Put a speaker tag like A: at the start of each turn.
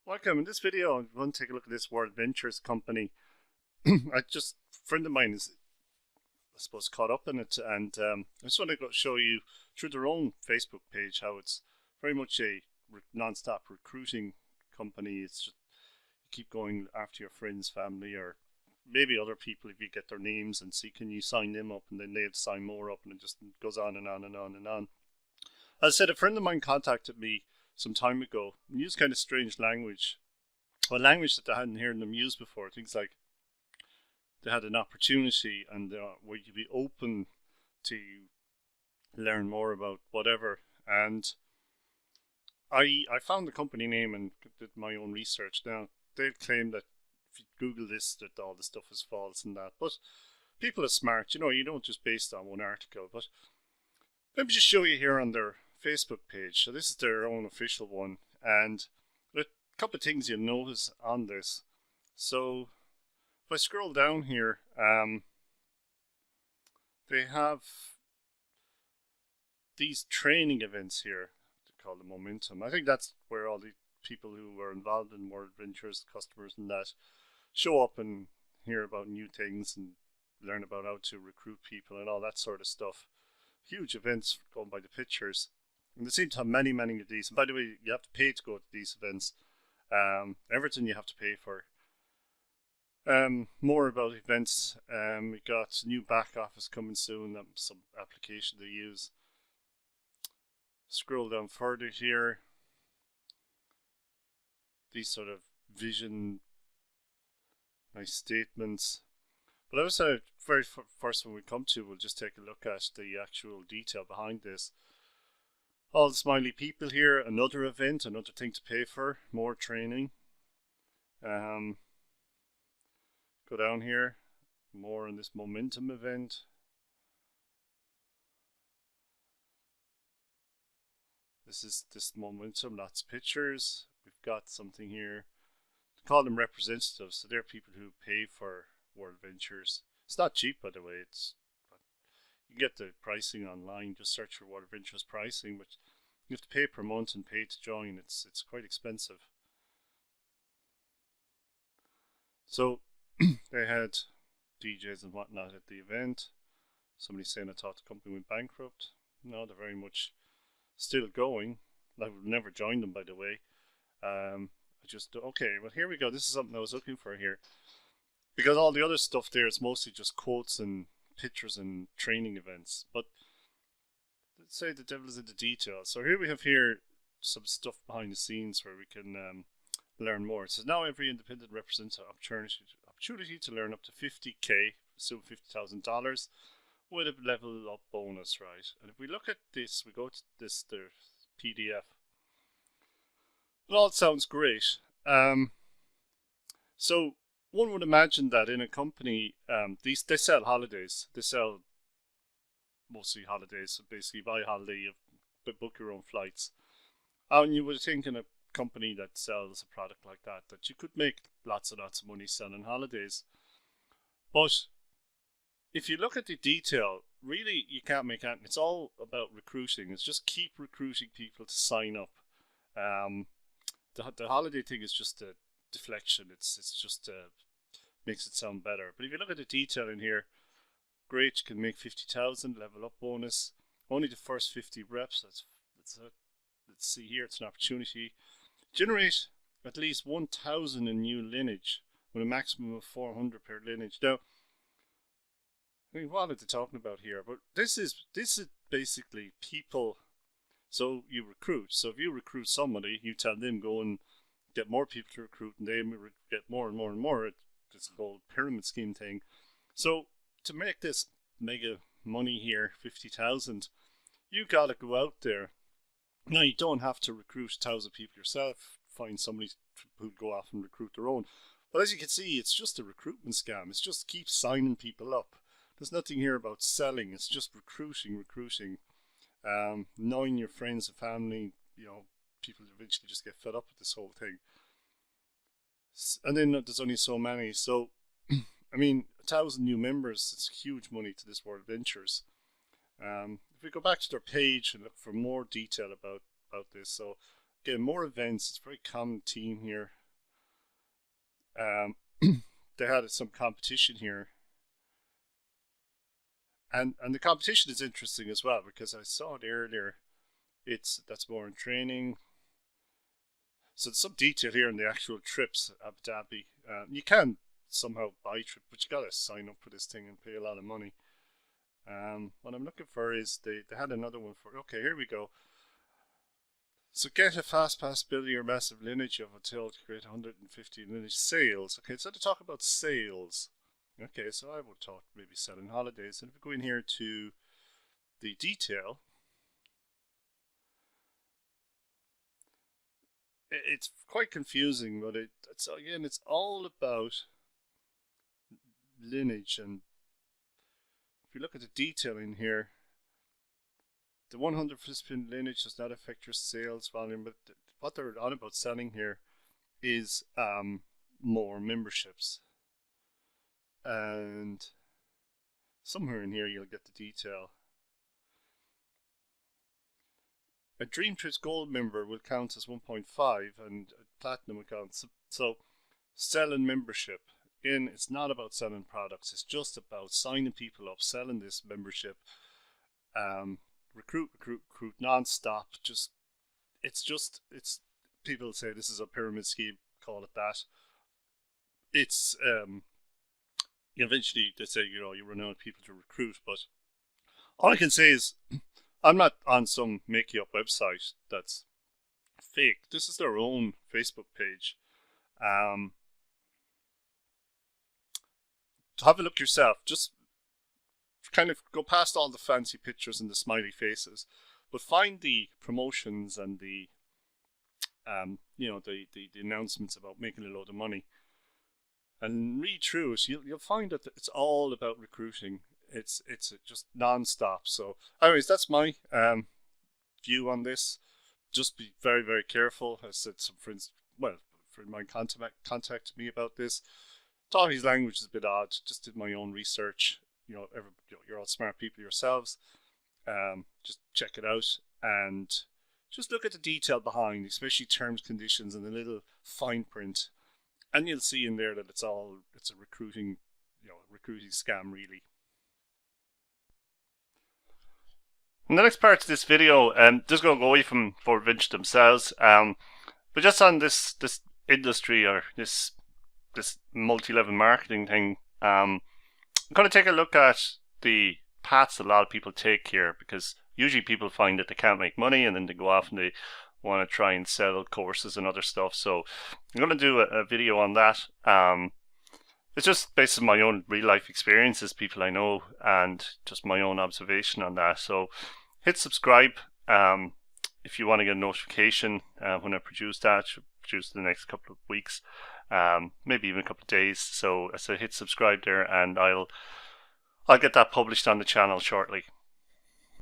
A: Welcome. In this video, I'm going to take a look at this WorldVentures company. A friend of mine is, I suppose, caught up in it, and I just want to show you through their own Facebook page how it's very much a non-stop recruiting company. It's just you keep going after your friends, family, or maybe other people if you get their names and see can you sign them up, and then they'd sign more up, and it just goes on and on and on and on. As I said, a friend of mine contacted me some time ago and used kind of strange language. Well, language that they hadn't heard them use before. Things like they had an opportunity and where you'd be open to learn more about whatever. And I found the company name and did my own research. Now, they've claimed that if you Google this, that all the stuff is false and that. But people are smart. You don't just base it on one article. But let me just show you here on their Facebook page. So this is their own official one, and a couple of things you'll notice on this. So if I scroll down here, they have these training events here to call the Momentum. I think that's where all the people who are involved in WorldVentures, customers and that, show up and hear about new things and learn about how to recruit people and all that sort of stuff. Huge events going by the pictures. And they seem to have many, many of these. And by the way, you have to pay to go to these events. Everything you have to pay for. More about events. We got new back office coming soon. Some application they use. Scroll down further here. These sort of vision, nice statements. But I was very first one we come to, we'll just take a look at the actual detail behind this. All the smiley people here, another event, another thing to pay for, more training. Go down here, more on this Momentum event. This is this Momentum, lots of pictures. We've got something here to call them representatives, so they're people who pay for WorldVentures. It's not cheap, by the way. You can get the pricing online. Just search for WorldVentures pricing, but you have to pay per month and pay to join. It's quite expensive. So they had DJs and whatnot at the event. Somebody saying I thought the company went bankrupt. No, they're very much still going. I would never join them, by the way. Okay, well, here we go. This is something I was looking for here. Because all the other stuff there is mostly just quotes and pictures and training events. But let's say the devil is in the details. So here we have some stuff behind the scenes where we can learn more. It says now every independent represents an opportunity to learn up to $50K, assume $50,000, with a level up bonus, right? And if we look at this, we go to this, the PDF. It all sounds great. So one would imagine that in a company, they sell holidays. They sell mostly holidays. So basically, you buy a holiday, you book your own flights. And you would think in a company that sells a product like that, that you could make lots and lots of money selling holidays. But if you look at the detail, really you can't make anything. It's all about recruiting. It's just keep recruiting people to sign up. The holiday thing is just a deflection. It's just makes it sound better. But if you look at the detail in here, great, you can make 50,000 level up bonus. Only the first 50 reps. Let's see here. It's an opportunity. Generate at least 1,000 in new lineage with a maximum of 400 per lineage. Now, I mean, what are they talking about here? But this is basically people. So you recruit. So if you recruit somebody, you tell them go and get more people to recruit, and they get more and more and more. It's a whole pyramid scheme thing. So to make this mega money here, 50,000, you got to go out there. Now you don't have to recruit 1,000 people yourself. Find somebody who'd go off and recruit their own. But as you can see, it's just a recruitment scam. It's just keep signing people up. There's nothing here about selling. It's just recruiting. Knowing your friends and family, people eventually just get fed up with this whole thing. And then there's only so many. So, I mean, 1,000 new members, it's huge money to this WorldVentures. If we go back to their page and look for more detail about this, so again, more events. It's a very common theme here. They had some competition here. And the competition is interesting as well, because I saw it earlier. That's more in training. So there's some detail here in the actual trips, Abu Dhabi. You can somehow buy a trip, but you gotta sign up for this thing and pay a lot of money. What I'm looking for is they had another one for. Okay, here we go. So get a fast pass, build your massive lineage of hotel to create 150 lineage sales. Okay, so to talk about sales. Okay, so I would talk maybe selling holidays. And if we go in here to the detail, it's quite confusing, but it's all about lineage. And if you look at the detail in here, the 100 participant lineage does not affect your sales volume, but what they're on about selling here is more memberships. And somewhere in here you'll get the detail. A Dream Trips Gold member will count as 1.5 and a Platinum will count. So selling membership. Again, it's not about selling products. It's just about signing people up, selling this membership. Recruit non-stop. It's people say this is a pyramid scheme, call it that. It's eventually they say, you run out of people to recruit, but all I can say is I'm not on some make-up website that's fake. This is their own Facebook page. Have a look yourself. Just kind of go past all the fancy pictures and the smiley faces, but find the promotions and the the announcements about making a load of money, and read through it. You'll find that it's all about recruiting. It's just non-stop. So anyways, that's my view on this. Just be very, very careful. I said some friends, friend of mine contacted me about this. Thought his language is a bit odd. Just did my own research. You're all smart people yourselves. Just check it out and just look at the detail behind, especially terms, conditions, and the little fine print. And you'll see in there that it's a recruiting scam, really. In the next part of this video, just going to go away from WorldVentures themselves, but just on this industry or this multi-level marketing thing, I'm going to take a look at the paths that a lot of people take here, because usually people find that they can't make money and then they go off and they want to try and sell courses and other stuff. So I'm going to do a video on that. It's just based on my own real life experiences, people I know, and just my own observation on that. So hit subscribe if you want to get a notification when I produce that. Should produce in the next couple of weeks, maybe even a couple of days. So hit subscribe there, and I'll get that published on the channel shortly.